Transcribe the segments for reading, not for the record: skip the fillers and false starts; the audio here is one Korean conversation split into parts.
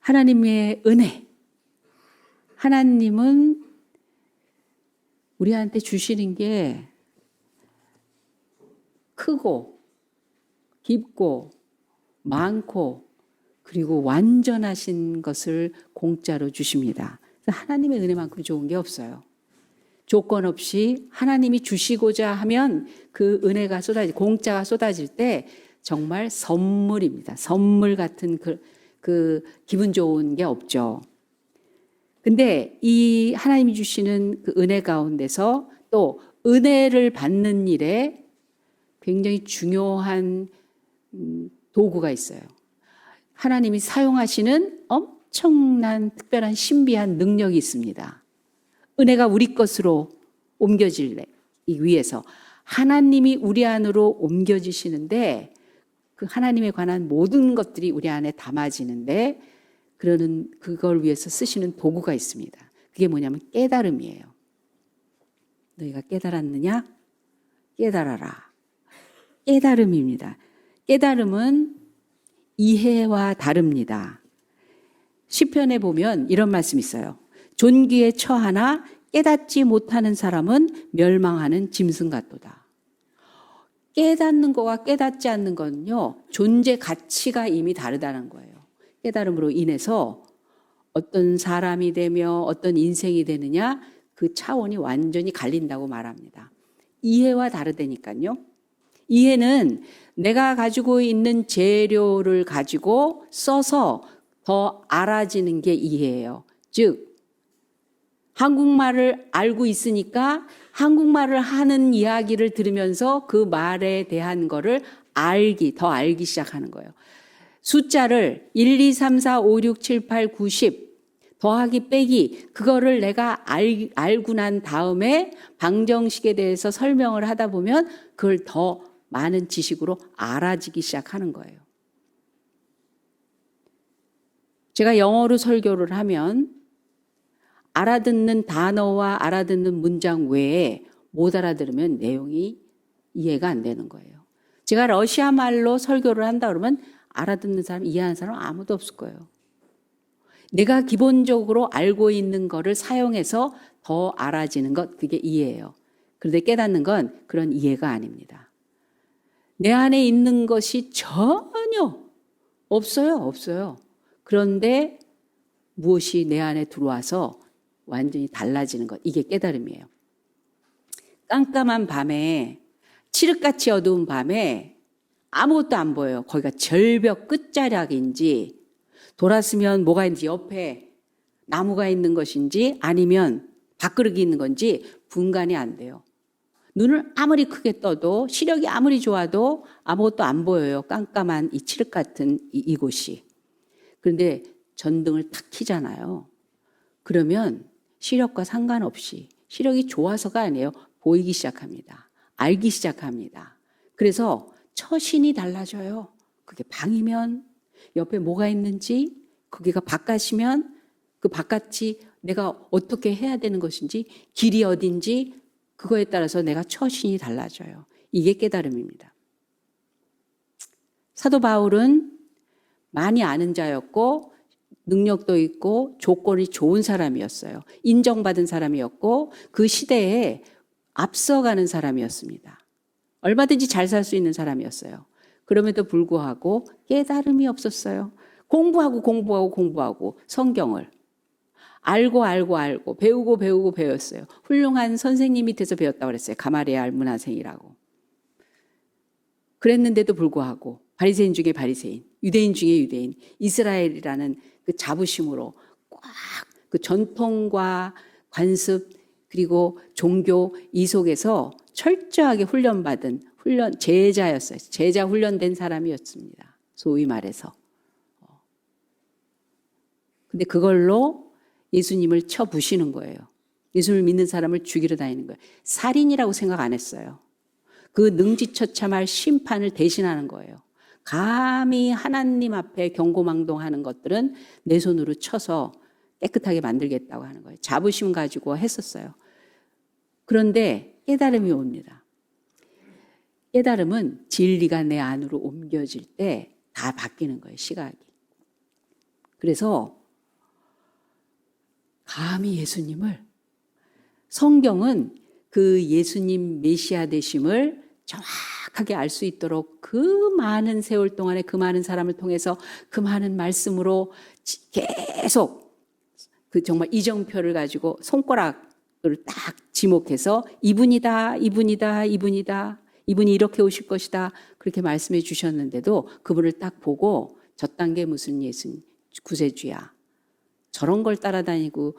하나님의 은혜. 하나님은 우리한테 주시는 게 크고 깊고 많고 그리고 완전하신 것을 공짜로 주십니다. 하나님의 은혜만큼 좋은 게 없어요. 조건 없이 하나님이 주시고자 하면 그 은혜가 공짜가 쏟아질 때 정말 선물입니다. 선물 같은 그 기분 좋은 게 없죠. 근데 이 하나님이 주시는 그 은혜 가운데서 또 은혜를 받는 일에 굉장히 중요한 도구가 있어요. 하나님이 사용하시는 엄청난 특별한 신비한 능력이 있습니다. 은혜가 우리 것으로 옮겨지기 위해서 하나님이 우리 안으로 옮겨지시는데 그 하나님에 관한 모든 것들이 우리 안에 담아지는데 그걸 위해서 쓰시는 도구가 있습니다. 그게 뭐냐면 깨달음이에요. 너희가 깨달았느냐? 깨달아라. 깨달음입니다. 깨달음은 이해와 다릅니다. 시편에 보면 이런 말씀이 있어요. 존귀에 처하나 깨닫지 못하는 사람은 멸망하는 짐승 같도다. 깨닫는 거와 깨닫지 않는 건요, 존재 가치가 이미 다르다는 거예요. 깨달음으로 인해서 어떤 사람이 되며 어떤 인생이 되느냐, 그 차원이 완전히 갈린다고 말합니다. 이해와 다르다니까요. 이해는 내가 가지고 있는 재료를 가지고 써서 더 알아지는 게 이해예요. 즉, 한국말을 알고 있으니까 한국말을 하는 이야기를 들으면서 그 말에 대한 거를 더 알기 시작하는 거예요. 숫자를 1, 2, 3, 4, 5, 6, 7, 8, 9, 10 더하기 빼기 그거를 내가 알고 난 다음에 방정식에 대해서 설명을 하다 보면 그걸 더 많은 지식으로 알아지기 시작하는 거예요. 제가 영어로 설교를 하면 알아듣는 단어와 알아듣는 문장 외에 못 알아들으면 내용이 이해가 안 되는 거예요. 제가 러시아 말로 설교를 한다 그러면 알아듣는 사람, 이해하는 사람 아무도 없을 거예요. 내가 기본적으로 알고 있는 거를 사용해서 더 알아지는 것, 그게 이해예요. 그런데 깨닫는 건 그런 이해가 아닙니다. 내 안에 있는 것이 전혀 없어요. 그런데 무엇이 내 안에 들어와서 완전히 달라지는 것, 이게 깨달음이에요. 깜깜한 밤에, 칠흑같이 어두운 밤에 아무것도 안 보여요. 거기가 절벽 끝자락인지 돌았으면 뭐가 있는지 옆에 나무가 있는 것인지 아니면 밥그릇이 있는 건지 분간이 안 돼요. 눈을 아무리 크게 떠도 시력이 아무리 좋아도 아무것도 안 보여요. 깜깜한 이 칠흑 같은 이곳이. 그런데 전등을 탁 켜잖아요. 그러면 시력과 상관없이 시력이 좋아서가 아니에요. 보이기 시작합니다. 알기 시작합니다. 그래서 처신이 달라져요. 그게 방이면 옆에 뭐가 있는지, 거기가 바깥이면 그 바깥이 내가 어떻게 해야 되는 것인지, 길이 어딘지 그거에 따라서 내가 처신이 달라져요. 이게 깨달음입니다. 사도 바울은 많이 아는 자였고 능력도 있고 조건이 좋은 사람이었어요. 인정받은 사람이었고 그 시대에 앞서가는 사람이었습니다. 얼마든지 잘 살 수 있는 사람이었어요. 그럼에도 불구하고 깨달음이 없었어요. 공부하고 성경을 알고 배우고 배웠어요. 훌륭한 선생님 밑에서 배웠다고 그랬어요. 가마리알 문화생이라고. 그랬는데도 불구하고 바리새인 중에 바리새인, 유대인 중에 유대인, 이스라엘이라는 그 자부심으로 꽉 그 전통과 관습 그리고 종교 이 속에서 철저하게 제자였어요. 제자 훈련된 사람이었습니다. 소위 말해서. 근데 그걸로 예수님을 쳐부시는 거예요. 예수를 믿는 사람을 죽이러 다니는 거예요. 살인이라고 생각 안 했어요. 그 능지처참할 심판을 대신하는 거예요. 감히 하나님 앞에 경고망동하는 것들은 내 손으로 쳐서 깨끗하게 만들겠다고 하는 거예요. 자부심 가지고 했었어요. 그런데 깨달음이 옵니다. 깨달음은 진리가 내 안으로 옮겨질 때 다 바뀌는 거예요, 시각이. 그래서 감히 예수님을, 성경은 그 예수님 메시아 되심을 정확하게 알 수 있도록 그 많은 세월 동안에 그 많은 사람을 통해서 그 많은 말씀으로 계속 그 정말 이정표를 가지고 손가락을 딱 지목해서 이분이다, 이분이다, 이분이다, 이분이 이렇게 오실 것이다 그렇게 말씀해 주셨는데도 그분을 딱 보고 저딴 게 무슨 예수님 구세주야, 저런 걸 따라다니고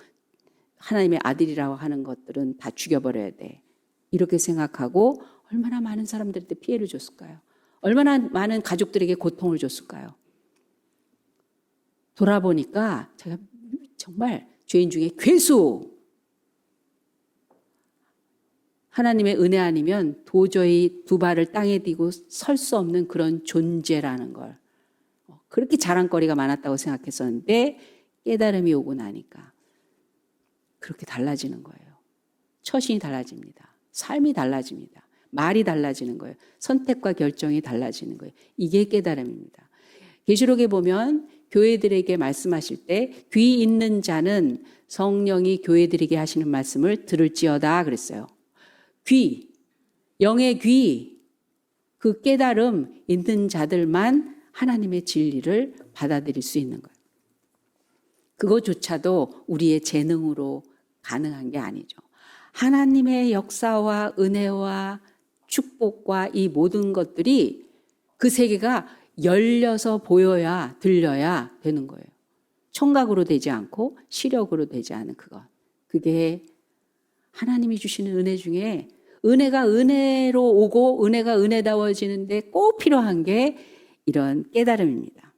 하나님의 아들이라고 하는 것들은 다 죽여버려야 돼, 이렇게 생각하고 얼마나 많은 사람들한테 피해를 줬을까요? 얼마나 많은 가족들에게 고통을 줬을까요? 돌아보니까 제가 정말 죄인 중에 괴수, 하나님의 은혜 아니면 도저히 두 발을 땅에 딛고 설 수 없는 그런 존재라는 걸, 그렇게 자랑거리가 많았다고 생각했었는데 깨달음이 오고 나니까 그렇게 달라지는 거예요. 처신이 달라집니다. 삶이 달라집니다. 말이 달라지는 거예요. 선택과 결정이 달라지는 거예요. 이게 깨달음입니다. 계시록에 보면 교회들에게 말씀하실 때 귀 있는 자는 성령이 교회들에게 하시는 말씀을 들을지어다 그랬어요. 귀, 영의 귀, 그 깨달음 있는 자들만 하나님의 진리를 받아들일 수 있는 거예요. 그것조차도 우리의 재능으로 가능한 게 아니죠. 하나님의 역사와 은혜와 축복과 이 모든 것들이 그 세계가 열려서 보여야 들려야 되는 거예요. 청각으로 되지 않고 시력으로 되지 않은 그것. 그게 하나님이 주시는 은혜 중에 은혜가 은혜로 오고 은혜가 은혜다워지는데 꼭 필요한 게 이런 깨달음입니다.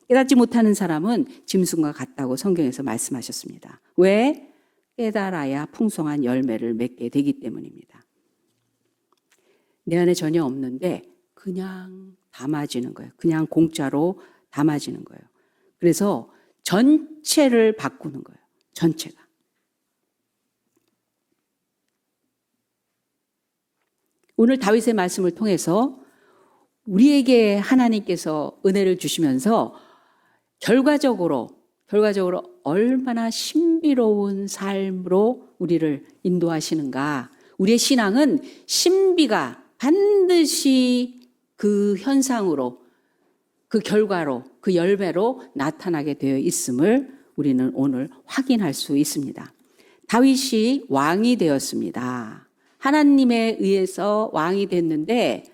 깨닫지 못하는 사람은 짐승과 같다고 성경에서 말씀하셨습니다. 왜? 깨달아야 풍성한 열매를 맺게 되기 때문입니다. 내 안에 전혀 없는데 그냥 담아지는 거예요. 그냥 공짜로 담아지는 거예요. 그래서 전체를 바꾸는 거예요. 전체가. 오늘 다윗의 말씀을 통해서 우리에게 하나님께서 은혜를 주시면서 결과적으로 얼마나 신비로운 삶으로 우리를 인도하시는가. 우리의 신앙은 신비가 반드시 그 현상으로, 그 결과로, 그 열매로 나타나게 되어 있음을 우리는 오늘 확인할 수 있습니다. 다윗이 왕이 되었습니다. 하나님에 의해서 왕이 됐는데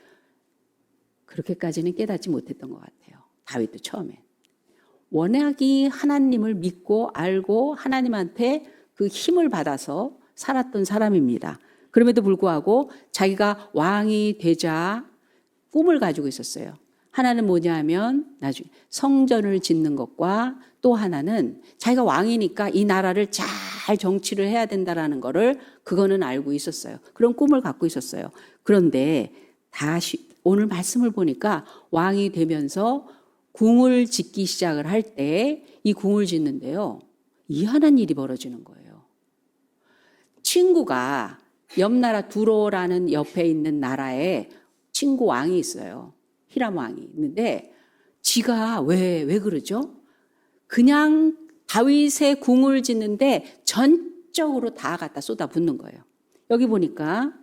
그렇게까지는 깨닫지 못했던 것 같아요. 다윗도 처음에. 워낙이 하나님을 믿고 알고 하나님한테 그 힘을 받아서 살았던 사람입니다. 그럼에도 불구하고 자기가 왕이 되자 꿈을 가지고 있었어요. 하나는 뭐냐 하면 나중에 성전을 짓는 것과 또 하나는 자기가 왕이니까 이 나라를 잘 정치를 해야 된다라는 거를 그거는 알고 있었어요. 그런 꿈을 갖고 있었어요. 그런데 다시 오늘 말씀을 보니까 왕이 되면서 궁을 짓기 시작을 할 때 이 궁을 짓는데요. 희한한 일이 벌어지는 거예요. 친구가 옆 나라 두로라는 옆에 있는 나라에 친구 왕이 있어요. 히람 왕이 있는데 지가 왜 그러죠? 그냥 다윗의 궁을 짓는데 전적으로 다 갖다 쏟아붓는 거예요. 여기 보니까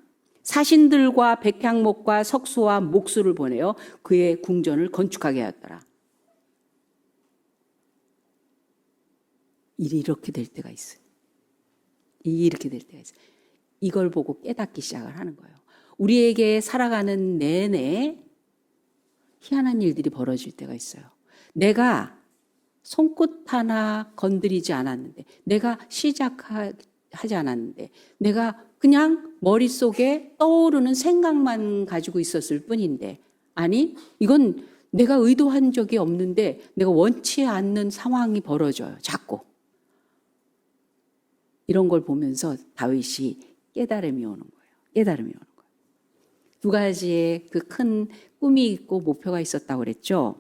사신들과 백향목과 석수와 목수를 보내요. 그의 궁전을 건축하게 하였더라. 일이 이렇게 될 때가 있어요. 이렇게 될 때가 있어요. 이걸 보고 깨닫기 시작을 하는 거예요. 우리에게 살아가는 내내 희한한 일들이 벌어질 때가 있어요. 내가 손끝 하나 건드리지 않았는데, 내가 시작하지 않았는데, 내가 그냥 머릿속에 떠오르는 생각만 가지고 있었을 뿐인데, 아니, 이건 내가 의도한 적이 없는데 내가 원치 않는 상황이 벌어져요. 자꾸. 이런 걸 보면서 다윗이 깨달음이 오는 거예요. 깨달음이 오는 거예요. 두 가지의 그 큰 꿈이 있고 목표가 있었다고 그랬죠.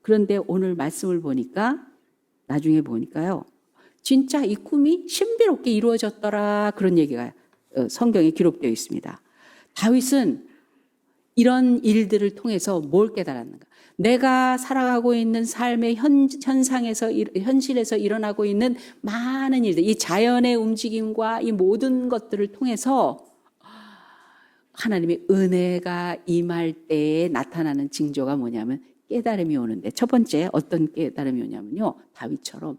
그런데 오늘 말씀을 보니까 나중에 보니까요. 진짜 이 꿈이 신비롭게 이루어졌더라 그런 얘기가 성경에 기록되어 있습니다. 다윗은 이런 일들을 통해서 뭘 깨달았는가? 내가 살아가고 있는 삶의 현실에서 일어나고 있는 많은 일들, 이 자연의 움직임과 이 모든 것들을 통해서 하나님의 은혜가 임할 때에 나타나는 징조가 뭐냐면 깨달음이 오는데, 첫 번째 어떤 깨달음이 오냐면요, 다윗처럼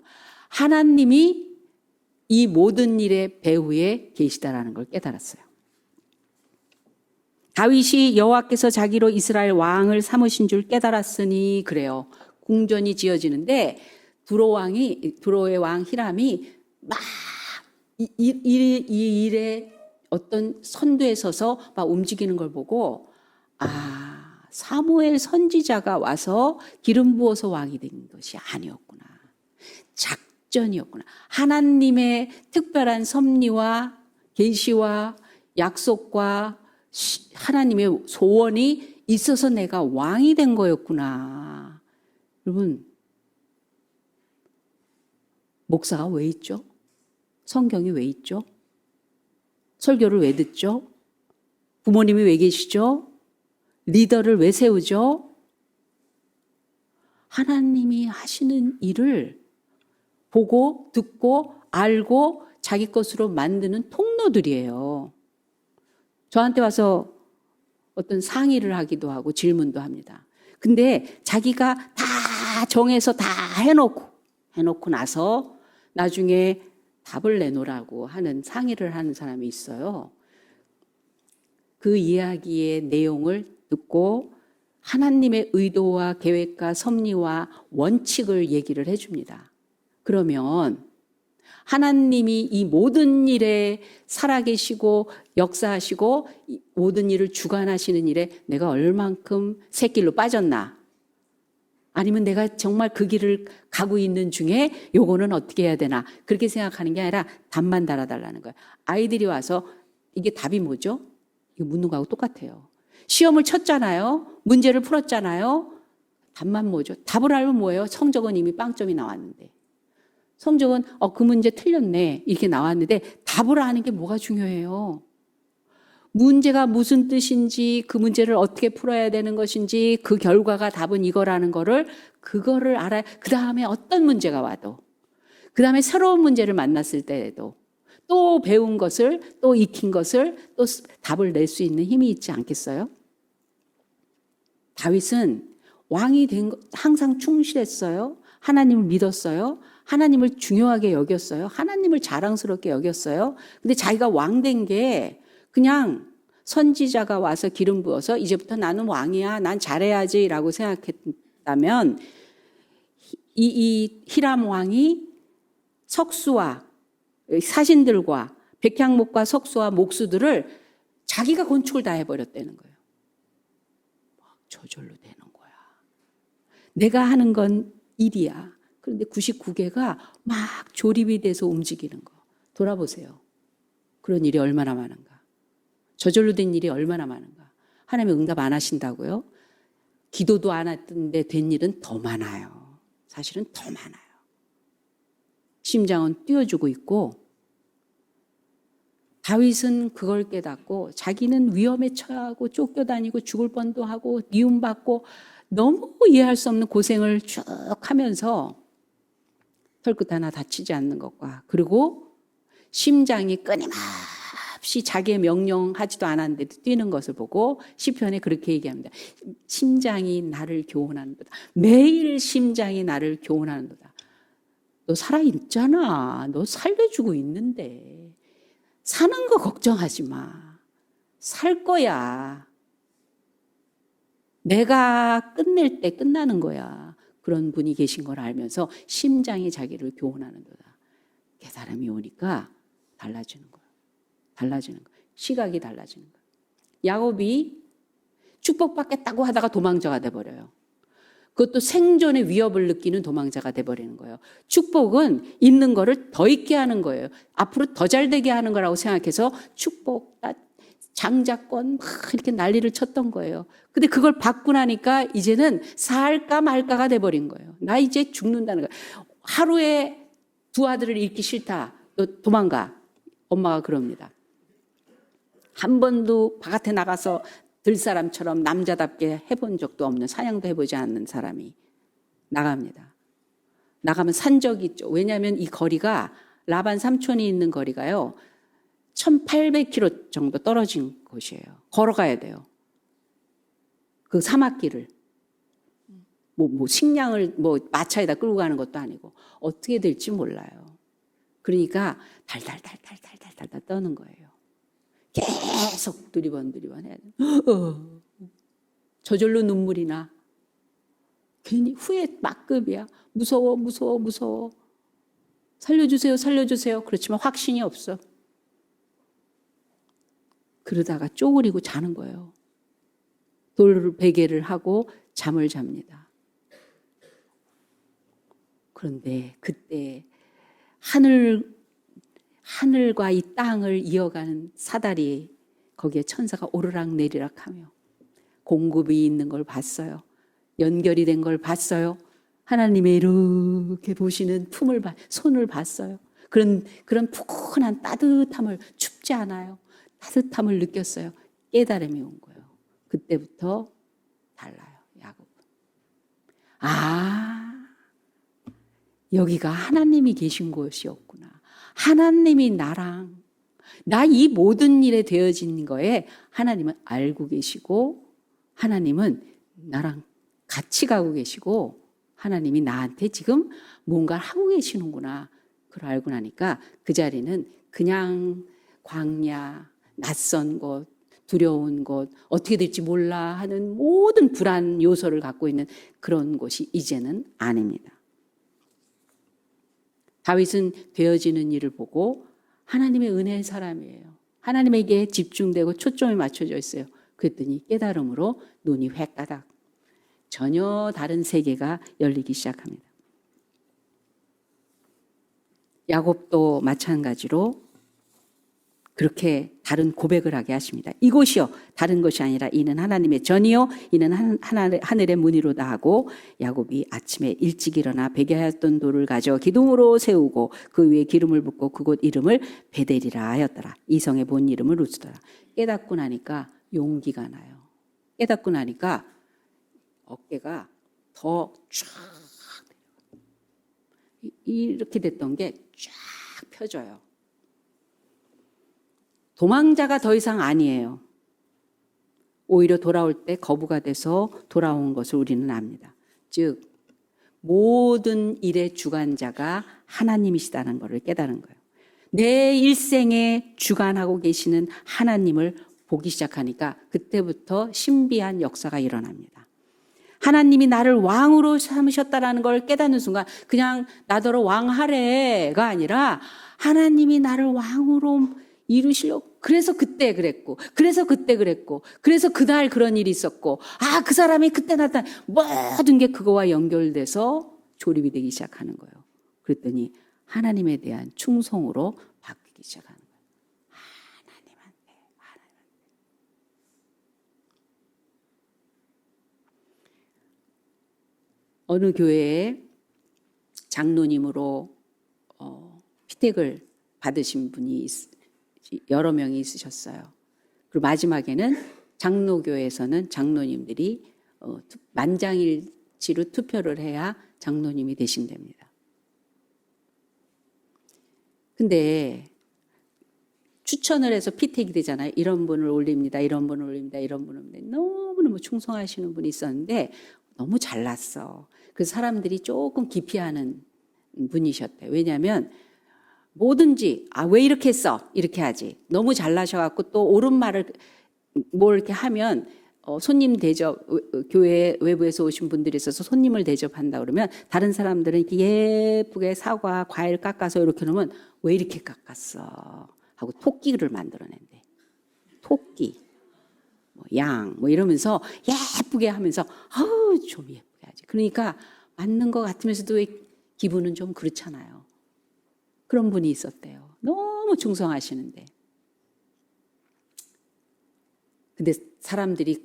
하나님이 이 모든 일의 배후에 계시다라는 걸 깨달았어요. 다윗이 여호와께서 자기로 이스라엘 왕을 삼으신 줄 깨달았으니, 그래요. 궁전이 지어지는데 두로의 왕 히람이 막 이 일에 어떤 선두에 서서 막 움직이는 걸 보고, 사무엘 선지자가 와서 기름 부어서 왕이 된 것이 아니었구나. 작전이었구나. 하나님의 특별한 섭리와 계시와 약속과 하나님의 소원이 있어서 내가 왕이 된 거였구나. 여러분, 목사가 왜 있죠? 성경이 왜 있죠? 설교를 왜 듣죠? 부모님이 왜 계시죠? 리더를 왜 세우죠? 하나님이 하시는 일을 보고 듣고 알고 자기 것으로 만드는 통로들이에요. 저한테 와서 어떤 상의를 하기도 하고 질문도 합니다. 근데 자기가 다 정해서 다 해놓고 나서 나중에 답을 내놓으라고 하는 상의를 하는 사람이 있어요. 그 이야기의 내용을 듣고 하나님의 의도와 계획과 섭리와 원칙을 얘기를 해줍니다. 그러면 하나님이 이 모든 일에 살아계시고 역사하시고 모든 일을 주관하시는 일에 내가 얼만큼 새길로 빠졌나, 아니면 내가 정말 그 길을 가고 있는 중에 요거는 어떻게 해야 되나, 그렇게 생각하는 게 아니라 답만 달아달라는 거예요. 아이들이 와서 이게 답이 뭐죠? 이거 묻는 거하고 똑같아요. 시험을 쳤잖아요. 문제를 풀었잖아요. 답만 뭐죠? 답을 알면 뭐예요? 성적은 이미 빵점이 나왔는데. 성적은 그 문제 틀렸네 이렇게 나왔는데 답을 아는 게 뭐가 중요해요? 문제가 무슨 뜻인지, 그 문제를 어떻게 풀어야 되는 것인지, 그 결과가 답은 이거라는 그거를 알아야, 그 다음에 어떤 문제가 와도, 그 다음에 새로운 문제를 만났을 때에도 또 배운 것을, 또 익힌 것을, 또 답을 낼 수 있는 힘이 있지 않겠어요? 다윗은 왕이 된 거 항상 충실했어요. 하나님을 믿었어요. 하나님을 중요하게 여겼어요. 하나님을 자랑스럽게 여겼어요. 근데 자기가 왕 된 게 그냥 선지자가 와서 기름 부어서 이제부터 나는 왕이야, 난 잘해야지라고 생각했다면, 이 히람 왕이 석수와 사신들과 백향목과 석수와 목수들을 자기가 건축을 다 해버렸다는 거예요. 저절로 되는 거야. 내가 하는 건 일이야. 그런데 99개가 막 조립이 돼서 움직이는 거. 돌아보세요. 그런 일이 얼마나 많은가. 저절로 된 일이 얼마나 많은가. 하나님 응답 안 하신다고요? 기도도 안 했는데 된 일은 더 많아요. 사실은 더 많아요. 심장은 뛰어주고 있고, 다윗은 그걸 깨닫고 자기는 위험에 처하고 쫓겨다니고 죽을 뻔도 하고 미움받고 너무 이해할 수 없는 고생을 쭉 하면서 털끝 하나 다치지 않는 것과, 그리고 심장이 끊임없이 자기의 명령하지도 않았는데도 뛰는 것을 보고 시편에 그렇게 얘기합니다. 심장이 나를 교훈하는도다. 매일 심장이 나를 교훈하는도다. 너 살아있잖아. 너 살려주고 있는데 사는 거 걱정하지 마. 살 거야. 내가 끝낼 때 끝나는 거야. 그런 분이 계신 걸 알면서 심장이 자기를 교훈하는도다. 깨달음이 오니까 달라지는 거야. 달라지는 거야. 시각이 달라지는 거야. 야곱이 축복받겠다고 하다가 도망자가 돼버려요. 그것도 생존의 위협을 느끼는 도망자가 돼버리는 거예요. 축복은 있는 거를 더 있게 하는 거예요. 앞으로 더 잘 되게 하는 거라고 생각해서 축복, 장자권 막 이렇게 난리를 쳤던 거예요. 근데 그걸 받고 나니까 이제는 살까 말까가 돼버린 거예요. 나 이제 죽는다는 거예요. 하루에 2 아들을 잃기 싫다. 너 도망가. 엄마가 그럽니다. 한 번도 바깥에 나가서 들사람처럼 남자답게 해본 적도 없는, 사냥도 해보지 않는 사람이 나갑니다. 나가면 산 적이 있죠. 왜냐하면 이 거리가, 라반 삼촌이 있는 거리가요 1800km 정도 떨어진 곳이에요. 걸어가야 돼요. 그 사막길을. 식량을 마차에다 끌고 가는 것도 아니고 어떻게 될지 몰라요. 그러니까 달달달달달달달 떠는 거예요. 계속 두리번 해야 돼요. 저절로 눈물이 나. 괜히 후회 막급이야. 무서워. 살려주세요. 그렇지만 확신이 없어. 그러다가 쪼그리고 자는 거예요. 돌 베개를 하고 잠을 잡니다. 그런데 그때 하늘과 이 땅을 이어가는 사다리, 거기에 천사가 오르락 내리락 하며 공급이 있는 걸 봤어요. 연결이 된 걸 봤어요. 하나님의 이렇게 보시는 손을 봤어요. 그런 푸근한 따뜻함을, 춥지 않아요. 따뜻함을 느꼈어요. 깨달음이 온 거예요. 그때부터 달라요, 야곱은. 여기가 하나님이 계신 곳이었구나. 하나님이 나 이 모든 일에 되어진 거에 하나님은 알고 계시고, 하나님은 나랑 같이 가고 계시고, 하나님이 나한테 지금 뭔가를 하고 계시는구나. 그걸 알고 나니까 그 자리는 그냥 광야, 낯선 곳, 두려운 곳, 어떻게 될지 몰라 하는 모든 불안 요소를 갖고 있는 그런 곳이 이제는 아닙니다. 다윗은 되어지는 일을 보고 하나님의 은혜의 사람이에요. 하나님에게 집중되고 초점이 맞춰져 있어요. 그랬더니 깨달음으로 눈이 획가닥, 전혀 다른 세계가 열리기 시작합니다. 야곱도 마찬가지로 그렇게 다른 고백을 하게 하십니다. 이곳이요, 다른 것이 아니라 이는 하나님의 전이요, 이는 하늘의 문이로다 하고, 야곱이 아침에 일찍 일어나 베개하였던 돌을 가져 기둥으로 세우고 그 위에 기름을 붓고 그곳 이름을 베델이라 하였더라. 이 성의 본 이름을 루스더라. 깨닫고 나니까 용기가 나요. 깨닫고 나니까 어깨가 더 쫙 이렇게 됐던 게 쫙 펴져요. 도망자가 더 이상 아니에요. 오히려 돌아올 때 거부가 돼서 돌아온 것을 우리는 압니다. 즉 모든 일의 주관자가 하나님이시다는 것을 깨달은 거예요. 내 일생에 주관하고 계시는 하나님을 보기 시작하니까 그때부터 신비한 역사가 일어납니다. 하나님이 나를 왕으로 삼으셨다는 걸 깨닫는 순간 그냥 나더러 왕하래가 아니라 하나님이 나를 왕으로 이루시려고, 그래서 그때 그랬고, 그래서 그때 그랬고, 그래서 그날 그런 일이 있었고, 그 사람이 그때 나타난, 모든 게 그거와 연결돼서 조립이 되기 시작하는 거예요. 그랬더니 하나님에 대한 충성으로 바뀌기 시작하는 거예요. 하나님한테. 어느 교회에 장로님으로 피택을 받으신 분이 여러 명이 있으셨어요. 그리고 마지막에는 장로교에서는 장로님들이 만장일치로 투표를 해야 장로님이 되신답니다. 근데 추천을 해서 피택이 되잖아요. 이런 분을 올립니다. 이런 분을 올립니다. 이런 분을 올립니다. 너무너무 충성하시는 분이 있었는데 너무 잘났어. 그래서 사람들이 조금 기피하는 분이셨대요. 왜냐하면 뭐든지 왜 이렇게 했어? 이렇게 하지. 너무 잘나셔갖고 또 옳은 말을 뭘 이렇게 하면 손님 대접, 교회 외부에서 오신 분들이 있어서 손님을 대접한다 그러면 다른 사람들은 이렇게 예쁘게 사과, 과일 깎아서 이렇게 놓으면 왜 이렇게 깎았어? 하고 토끼를 만들어낸대. 토끼, 양, 이러면서 예쁘게 하면서 좀 예쁘게 하지. 그러니까 맞는 것 같으면서도 기분은 좀 그렇잖아요. 그런 분이 있었대요. 너무 충성하시는데. 근데 사람들이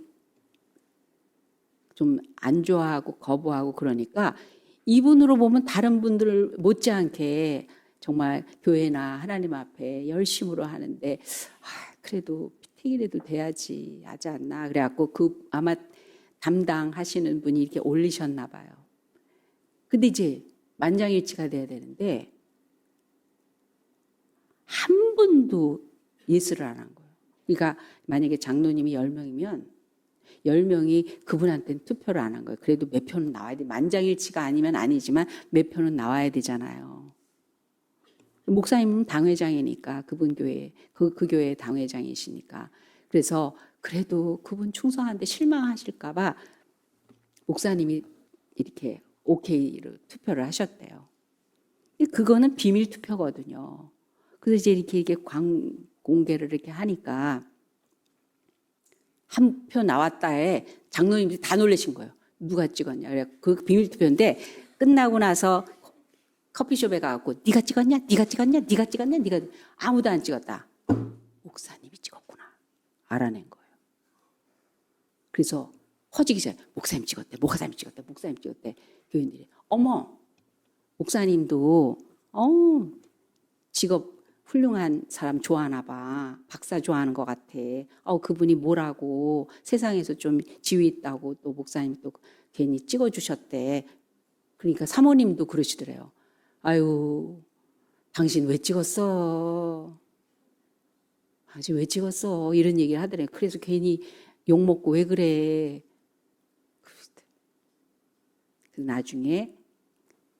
좀 안 좋아하고 거부하고 그러니까 이분으로 보면 다른 분들 못지않게 정말 교회나 하나님 앞에 열심으로 하는데 그래도 택이라도 돼야지 하지 않나. 그래갖고 그 아마 담당하시는 분이 이렇게 올리셨나 봐요. 근데 이제 만장일치가 돼야 되는데 한 분도 예스를 안 한 거예요. 그러니까 만약에 장로님이 10명이면 10명이 그분한테는 투표를 안 한 거예요. 그래도 몇 표는 나와야 돼. 만장일치가 아니면 아니지만 몇 표는 나와야 되잖아요. 목사님은 당회장이니까 그분 교회 그 교회의 당회장이시니까 그래서 그래도 그분 충성한데 실망하실까 봐 목사님이 이렇게 오케이로 투표를 하셨대요. 그거는 비밀 투표거든요. 그래서 이제 이렇게 공개를 이렇게 하니까 한 표 나왔다에 장로님들이 다 놀라신 거예요. 누가 찍었냐. 그래 그 비밀 투표인데 끝나고 나서 커피숍에 가갖고 네가 찍었냐? 네가 찍었냐? 네가 찍었냐? 네가 아무도 안 찍었다. 목사님이 찍었구나. 알아낸 거예요. 그래서 퍼지기 전에 목사님 찍었대. 목사님 찍었대. 목사님 찍었대. 교인들이 어머 목사님도 직업 훌륭한 사람 좋아하나 봐. 박사 좋아하는 것 같아. 그분이 뭐라고 세상에서 좀 지위 있다고 또 목사님 또 괜히 찍어주셨대. 그러니까 사모님도 그러시더래요. 아유, 당신 왜 찍었어? 당신 왜 찍었어? 이런 얘기를 하더래요. 그래서 괜히 욕먹고 왜 그래? 그래서 나중에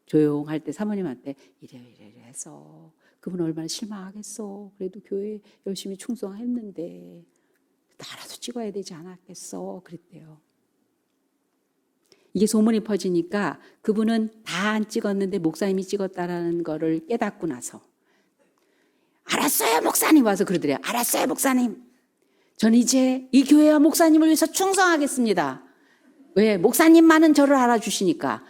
조용할 때 사모님한테 이래 해서 그분 얼마나 실망하겠어. 그래도 교회 열심히 충성했는데 나라도 찍어야 되지 않았겠어. 그랬대요. 이게 소문이 퍼지니까 그분은 다 안 찍었는데 목사님이 찍었다라는 거를 깨닫고 나서 알았어요 목사님 와서 그러더래요. 알았어요 목사님. 전 이제 이 교회와 목사님을 위해서 충성하겠습니다. 왜? 목사님만은 저를 알아주시니까.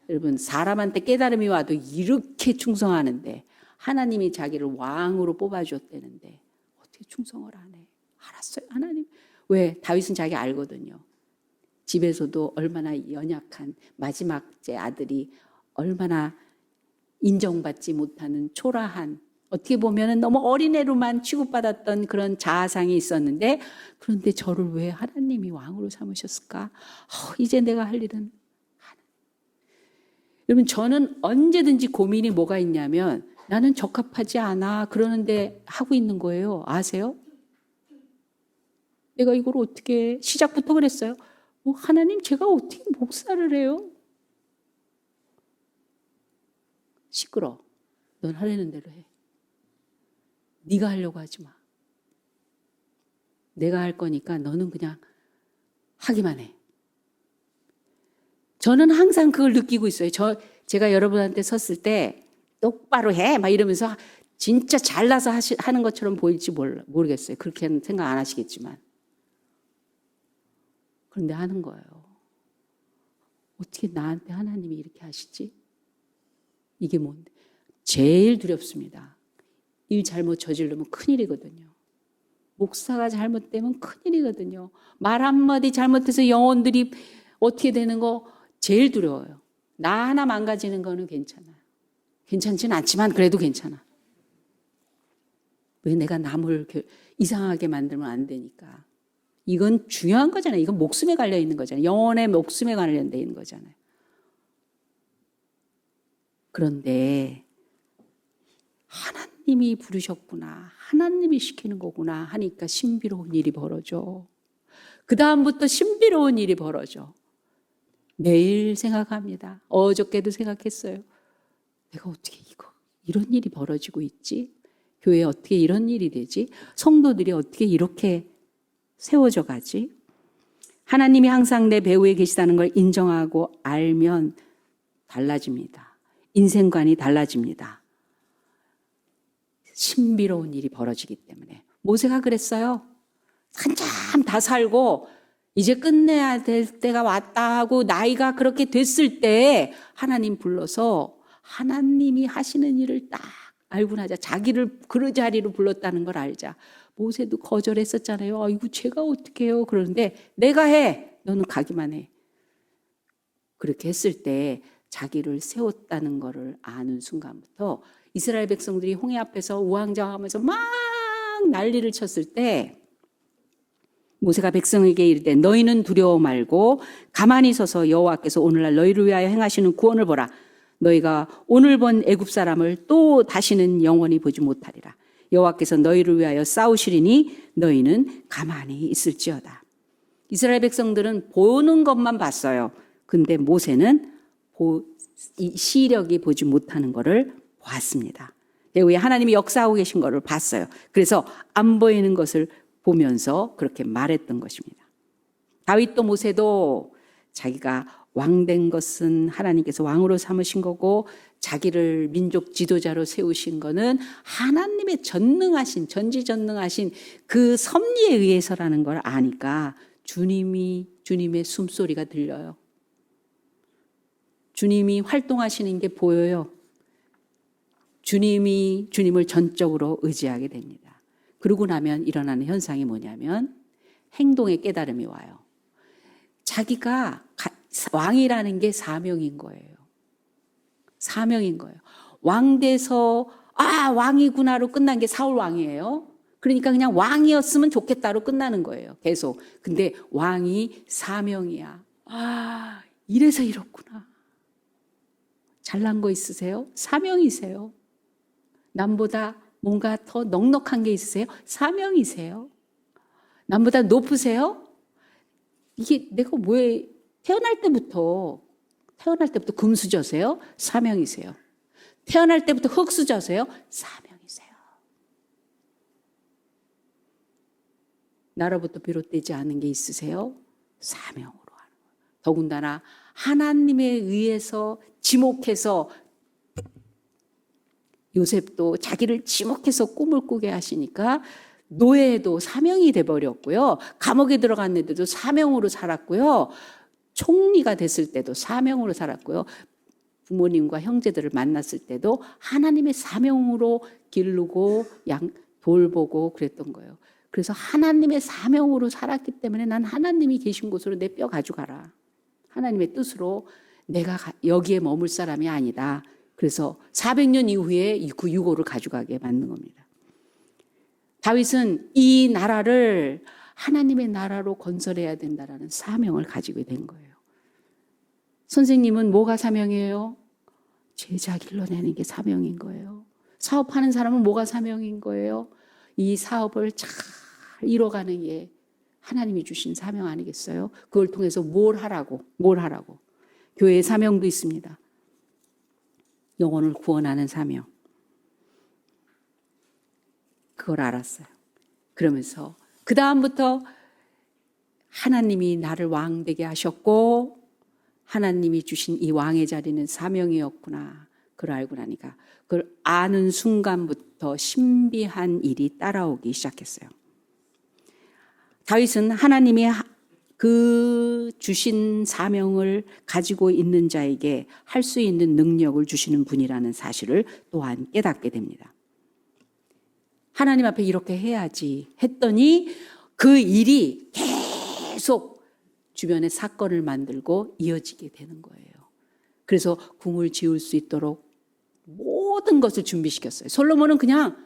여러분 사람한테 깨달음이 와도 이렇게 충성하는데 하나님이 자기를 왕으로 뽑아주었다는데 어떻게 충성을 안 해? 알았어요 하나님. 왜? 다윗은 자기 알거든요. 집에서도 얼마나 연약한 마지막째 아들이 얼마나 인정받지 못하는 초라한 어떻게 보면 너무 어린애로만 취급받았던 그런 자아상이 있었는데 그런데 저를 왜 하나님이 왕으로 삼으셨을까? 이제 내가 할 일은 여러분 저는 언제든지 고민이 뭐가 있냐면 나는 적합하지 않아 그러는데 하고 있는 거예요. 아세요? 내가 이걸 어떻게 시작부터 그랬어요. 하나님 제가 어떻게 목사를 해요? 시끄러. 넌 하려는 대로 해. 네가 하려고 하지 마. 내가 할 거니까 너는 그냥 하기만 해. 저는 항상 그걸 느끼고 있어요. 제가 여러분한테 섰을 때 똑바로 해 막 이러면서 진짜 잘나서 하는 것처럼 보일지 모르겠어요. 그렇게는 생각 안 하시겠지만. 그런데 하는 거예요. 어떻게 나한테 하나님이 이렇게 하시지? 이게 뭔데? 제일 두렵습니다. 일 잘못 저지르면 큰일이거든요. 목사가 잘못되면 큰일이거든요. 말 한마디 잘못해서 영혼들이 어떻게 되는 거 제일 두려워요. 나 하나 망가지는 거는 괜찮아요. 괜찮지는 않지만 그래도 괜찮아. 왜 내가 남을 이상하게 만들면 안 되니까. 이건 중요한 거잖아요. 이건 목숨에 갈려 있는 거잖아요. 영혼의 목숨에 관련되어 있는 거잖아요. 그런데 하나님이 부르셨구나. 하나님이 시키는 거구나 하니까 신비로운 일이 벌어져. 그 다음부터 신비로운 일이 벌어져. 매일 생각합니다. 어저께도 생각했어요. 내가 어떻게 이런 일이 벌어지고 있지? 교회에 어떻게 이런 일이 되지? 성도들이 어떻게 이렇게 세워져 가지? 하나님이 항상 내 배후에 계시다는 걸 인정하고 알면 달라집니다. 인생관이 달라집니다. 신비로운 일이 벌어지기 때문에. 모세가 그랬어요. 한참 다 살고 이제 끝내야 될 때가 왔다 하고 나이가 그렇게 됐을 때 하나님 불러서 하나님이 하시는 일을 딱 알고 나자. 자기를 그 자리로 불렀다는 걸 알자. 모세도 거절했었잖아요. 아이고 제가 어떻게 해요. 그러는데 내가 해. 너는 가기만 해. 그렇게 했을 때 자기를 세웠다는 것을 아는 순간부터 이스라엘 백성들이 홍해 앞에서 우왕좌왕하면서 막 난리를 쳤을 때 모세가 백성에게 이르되 너희는 두려워 말고 가만히 서서 여호와께서 오늘날 너희를 위하여 행하시는 구원을 보라. 너희가 오늘 본 애굽 사람을 또 다시는 영원히 보지 못하리라. 여호와께서 너희를 위하여 싸우시리니 너희는 가만히 있을지어다. 이스라엘 백성들은 보는 것만 봤어요. 근데 모세는 이 시력이 보지 못하는 것을 보았습니다. 배후에 하나님이 역사하고 계신 것을 봤어요. 그래서 안 보이는 것을 보면서 그렇게 말했던 것입니다. 다윗도 모세도 자기가 왕된 것은 하나님께서 왕으로 삼으신 거고 자기를 민족 지도자로 세우신 거는 하나님의 전지전능하신 그 섭리에 의해서라는 걸 아니까 주님의 숨소리가 들려요. 주님이 활동하시는 게 보여요. 주님을 전적으로 의지하게 됩니다. 그러고 나면 일어나는 현상이 뭐냐면 행동의 깨달음이 와요. 자기가 왕이라는 게 사명인 거예요. 사명인 거예요. 왕 돼서 왕이구나로 끝난 게 사울 왕이에요. 그러니까 그냥 왕이었으면 좋겠다로 끝나는 거예요. 계속. 근데 왕이 사명이야. 이래서 이렇구나. 잘난 거 있으세요? 사명이세요. 남보다 뭔가 더 넉넉한 게 있으세요? 사명이세요. 남보다 높으세요? 이게 내가 뭐에 태어날 때부터 금수저세요? 사명이세요. 태어날 때부터 흙수저세요? 사명이세요. 나로부터 비롯되지 않은 게 있으세요? 사명으로 하는 거예요. 더군다나 하나님에 의해서 지목해서 요셉도 자기를 지목해서 꿈을 꾸게 하시니까 노예도 사명이 돼버렸고요. 감옥에 들어갔는데도 사명으로 살았고요. 총리가 됐을 때도 사명으로 살았고요. 부모님과 형제들을 만났을 때도 하나님의 사명으로 기르고 돌보고 그랬던 거예요. 그래서 하나님의 사명으로 살았기 때문에 난 하나님이 계신 곳으로 내 뼈 가져가라. 하나님의 뜻으로 내가 여기에 머물 사람이 아니다. 그래서 400년 이후에 그 유고를 가져가게 만든 겁니다. 다윗은 이 나라를 하나님의 나라로 건설해야 된다라는 사명을 가지게 된 거예요. 선생님은 뭐가 사명이에요? 제자 길러내는 게 사명인 거예요. 사업하는 사람은 뭐가 사명인 거예요? 이 사업을 잘 이뤄가는 게 하나님이 주신 사명 아니겠어요? 그걸 통해서 뭘 하라고. 교회의 사명도 있습니다. 영혼을 구원하는 사명. 그걸 알았어요. 그러면서 그 다음부터 하나님이 나를 왕 되게 하셨고 하나님이 주신 이 왕의 자리는 사명이었구나. 그걸 알고 나니까 그걸 아는 순간부터 신비한 일이 따라오기 시작했어요. 다윗은 하나님이 그 주신 사명을 가지고 있는 자에게 할 수 있는 능력을 주시는 분이라는 사실을 또한 깨닫게 됩니다. 하나님 앞에 이렇게 해야지 했더니 그 일이 계속 주변에 사건을 만들고 이어지게 되는 거예요. 그래서 궁을 지을 수 있도록 모든 것을 준비시켰어요. 솔로몬은 그냥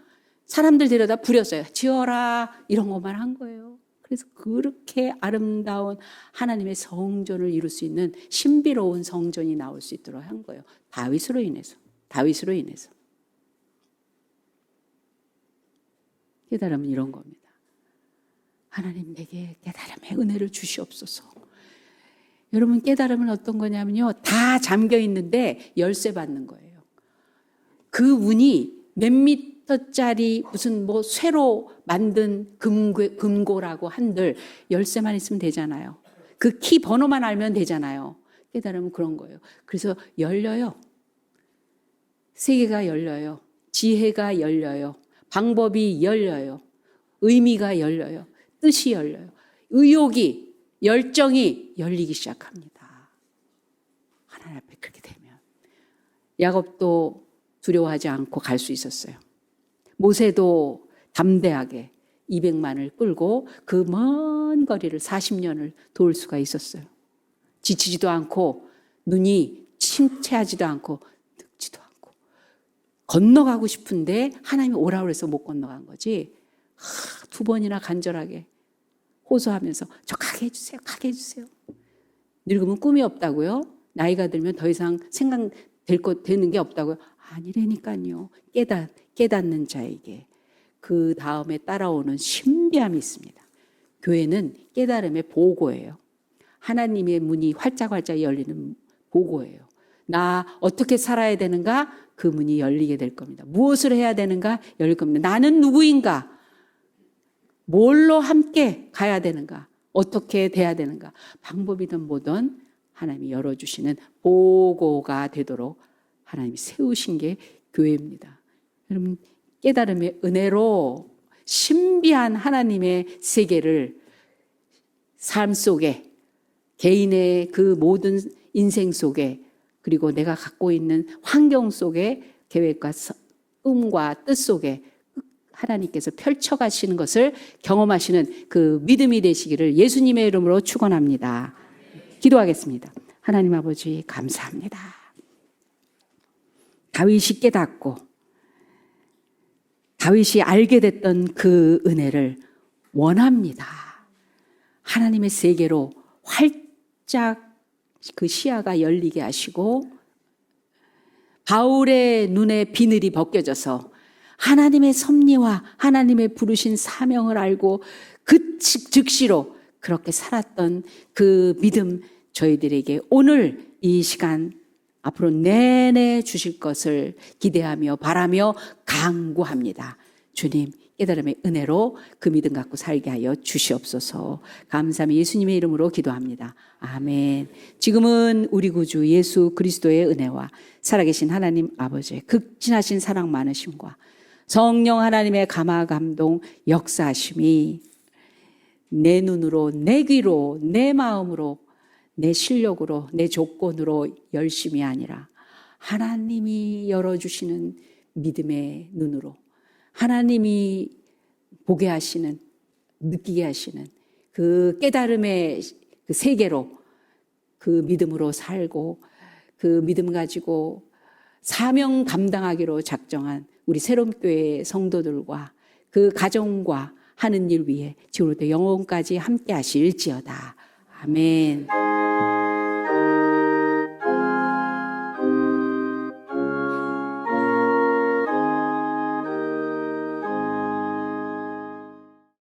사람들 데려다 부렸어요. 지어라 이런 것만 한 거예요. 그래서 그렇게 아름다운 하나님의 성전을 이룰 수 있는 신비로운 성전이 나올 수 있도록 한 거예요. 다윗으로 인해서. 깨달음은 이런 겁니다. 하나님 내게 깨달음의 은혜를 주시옵소서. 여러분 깨달음은 어떤 거냐면요. 다 잠겨 있는데 열쇠 받는 거예요. 그 문이 몇 미터짜리 무슨 쇠로 만든 금고라고 한들 열쇠만 있으면 되잖아요. 그 키 번호만 알면 되잖아요. 깨달음은 그런 거예요. 그래서 열려요. 세계가 열려요. 지혜가 열려요. 방법이 열려요. 의미가 열려요. 뜻이 열려요. 의욕이, 열정이 열리기 시작합니다. 하나님 앞에 그렇게 되면. 야곱도 두려워하지 않고 갈 수 있었어요. 모세도 담대하게 200만을 끌고 그 먼 거리를 40년을 도울 수가 있었어요. 지치지도 않고 눈이 침체하지도 않고 늙지도 않고 건너가고 싶은데 하나님이 오라고 해서 못 건너간 거지. 2번이나 간절하게 호소하면서 저 가게 해주세요. 가게 해주세요. 늙으면 꿈이 없다고요? 나이가 들면 더 이상 되는 게 없다고요? 아니라니까요. 깨닫는 자에게 그 다음에 따라오는 신비함이 있습니다. 교회는 깨달음의 보고예요. 하나님의 문이 활짝활짝 열리는 보고예요. 나 어떻게 살아야 되는가? 그 문이 열리게 될 겁니다. 무엇을 해야 되는가? 열릴 겁니다. 나는 누구인가? 뭘로 함께 가야 되는가? 어떻게 돼야 되는가? 방법이든 뭐든 하나님이 열어주시는 보고가 되도록 하나님이 세우신 게 교회입니다. 여러분, 깨달음의 은혜로 신비한 하나님의 세계를 삶 속에, 개인의 그 모든 인생 속에, 그리고 내가 갖고 있는 환경 속에, 계획과 꿈과 뜻 속에 하나님께서 펼쳐가시는 것을 경험하시는 그 믿음이 되시기를 예수님의 이름으로 축원합니다. 기도하겠습니다. 하나님 아버지 감사합니다. 다윗이 깨닫고 다윗이 알게 됐던 그 은혜를 원합니다. 하나님의 세계로 활짝 그 시야가 열리게 하시고 바울의 눈에 비늘이 벗겨져서 하나님의 섭리와 하나님의 부르신 사명을 알고 그 즉시로 그렇게 살았던 그 믿음 저희들에게 오늘 이 시간 앞으로 내내 주실 것을 기대하며 바라며 간구합니다. 주님, 깨달음의 은혜로 그 믿음 갖고 살게 하여 주시옵소서. 감사하며 예수님의 이름으로 기도합니다. 아멘. 지금은 우리 구주 예수 그리스도의 은혜와 살아계신 하나님 아버지의 극진하신 사랑 많으심과 성령 하나님의 감화 감동 역사하심이 내 눈으로, 내 귀로, 내 마음으로, 내 실력으로, 내 조건으로 열심이 아니라 하나님이 열어주시는 믿음의 눈으로, 하나님이 보게 하시는, 느끼게 하시는 그 깨달음의 그 세계로 그 믿음으로 살고 그 믿음 가지고 사명 감당하기로 작정한 우리 새롬교회 성도들과 그 가정과 하는 일 위해 지금부터 영원까지 함께 하실지어다. 아멘.